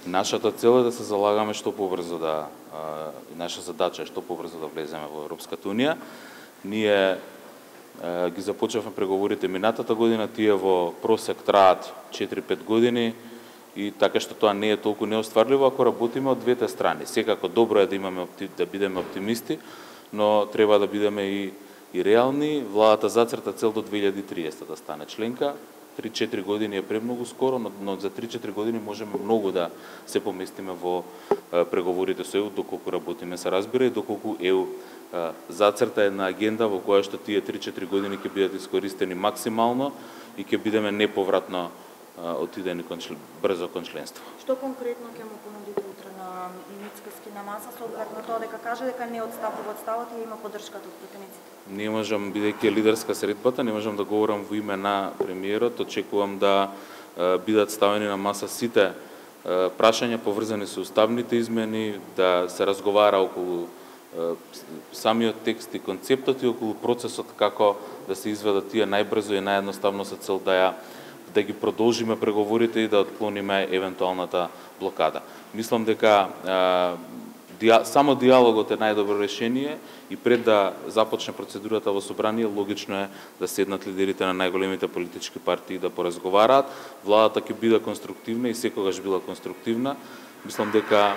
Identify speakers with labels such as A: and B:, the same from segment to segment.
A: Нашата цел е да се залагаме што побрзо наша задача е што побрзо да влеземе во Европската унија. Ние ги започнавме преговорите минатата година, тие во просек траат 4-5 години и така што тоа не е толку неостварливо ако работиме од двете страни. Секако добро е да бидеме оптимисти, но треба да бидеме и реални. Владата зацрта цел до 2030 да стане членка. 3-4 години е премногу скоро, но за 3-4 години можеме многу да се поместиме во преговорите со ЕУ, доколку работиме се разбира и доколку ЕУ зацрта една агенда во која што тие 3-4 години ќе бидат искористени максимално и ќе бидеме неповратно отидени брзо кон членство.
B: Што конкретно ќе му понудите утре на Мицкоски на маса со оглед на тоа дека каже дека не одстапува од ставот и има поддршката од пратениците?
A: Не можам, бидејќи е лидерска средбата, не можам да говорам во име на премиерот. Очекувам да бидат ставени на маса сите прашања поврзани со уставните измени, да се разговара околу самиот текст и концептот и околу процесот како да се изведат тие најбрзо и наједноставно со цел да ги продолжиме преговорите и да отклониме евентуалната блокада. Мислам дека само диалогот е најдобро решение и пред да започне процедурата во собрание, логично е да седнат лидерите на најголемите политички партии да поразговараат. Владата ќе биде конструктивна и секогаш била конструктивна. Мислам дека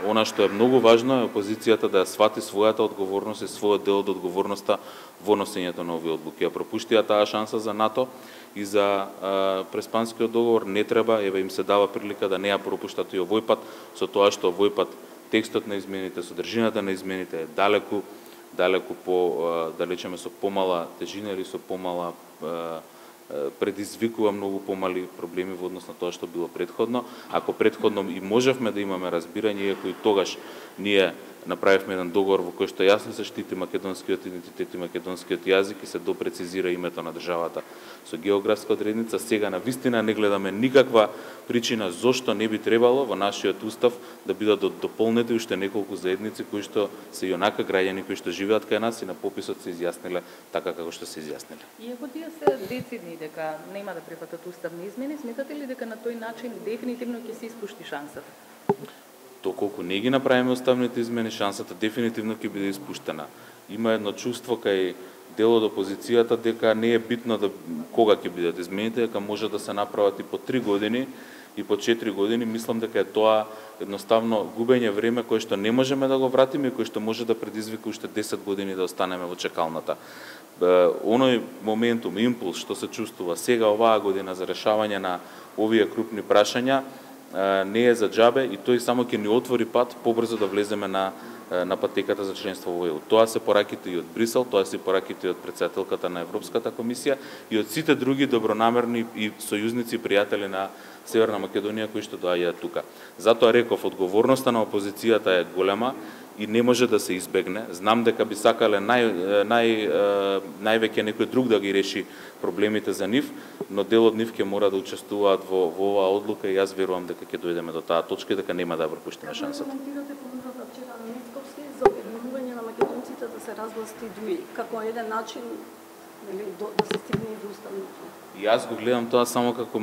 A: она што е многу важно е опозицијата да ја свати својата одговорност и својот дел од одговорноста во носењето на овие одлуки. Ја пропуштија таа шанса за НАТО и за Преспанскиот договор. Не треба, еве им се дава прилика да не ја пропуштат и овој пат, со тоа што овој пат текстот на измените, содржината на измените е далеку да речеме со помала тежина или со помала предизвикува многу помали проблеми во однос на тоа што било претходно. Ако претходно и можевме да имаме разбирање, иако и тогаш ние направивме еден договор во кој што јасно се штити македонскиот идентитет и македонскиот јазик и се допрецизира името на државата со географска одредница, сега на вистина не гледаме никаква причина зошто не би требало во нашиот устав да бидат дополнети уште неколку заедници кои што се и онака граѓани кои што живеат кај нас и на пописот се изјасниле така како што се изјасниле.
C: Иако тие се децидни дека нема да прифатат уставни измени, сметате ли дека на тој начин дефинитивно ќе се испушти шансата?
A: Доколку не ги направиме уставните измени, шансата дефинитивно ќе биде испуштена. Има едно чувство кај дел од опозицијата дека не е битно кога ќе бидат измените, дека може да се направат и по 3 години и по 4 години. Мислам дека е тоа едноставно губење време кое што не можеме да го вратиме и кое што може да предизвика уште 10 години да останеме во чекалната. Оној моментум, импулс што се чувствува сега оваа година за решавање на овие крупни прашања не е за џабе и тој само ќе ни отвори пат побрзо да влеземе на патеката за членство во ЕУ. Тоа се пораките и од Брисел, тоа се пораките и од претседателката на Европската комисија и од сите други добронамерни и сојузници и пријатели на Северна Македонија кои што доаѓаат тука. Затоа реков, одговорноста на опозицијата е голема и не може да се избегне. Знам дека би сакале највеќе некој друг да ги реши проблемите за нив, но дел од нив ќе мора да учествуваат во оваа одлука и јас верувам дека ќе дојдеме до таа точка и дека нема да пропуштиме шансата.
B: Како коментирате понудата вчера на Мицкоски за обединување на македонците да се разгласти ДУИ како еден начин да се стигне до уставното?
A: Јас го гледам тоа само како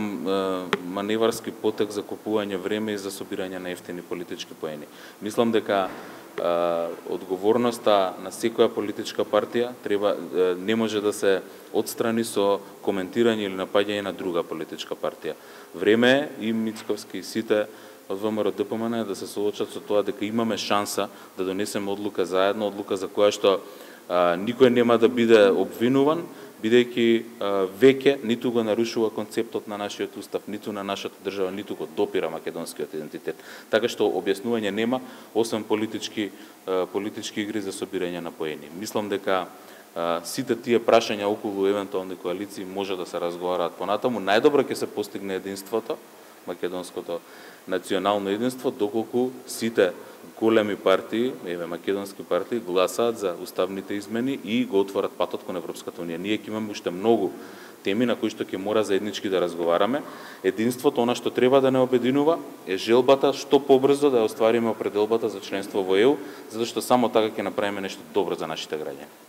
A: маневарски потек за купување време и за собирање на ефтини политички поени. Мислам дека одговорноста на секоја политичка партија не може да се отстрани со коментирање или напаѓање на друга политичка партија. Време е и Мицковски и сите од ВМРО ДПМН да се соочат со тоа дека имаме шанса да донесеме одлука заедно, одлука за која што никој нема да биде обвинуван, бидејќи веќе ниту го нарушува концептот на нашиот устав, ниту на нашата држава, ниту го допира македонскиот идентитет. Така што објаснување нема, освен политички игри за собирање на поени. Мислам дека сите тие прашања околу евентуални коалиции може да се разговараат понатаму. Најдобро ќе се постигне единството, македонското национално единство, доколку сите големи партии, македонски партии, гласаат за уставните измени и го отворат патот кон Европската унија. Ние ќе имаме уште многу теми на кои што ќе мора заеднички да разговараме. Единството, она што треба да не обединува, е желбата што побрзо да ја оствариме определбата за членство во ЕУ, затоа што само така ќе направиме нешто добро за нашите граѓани.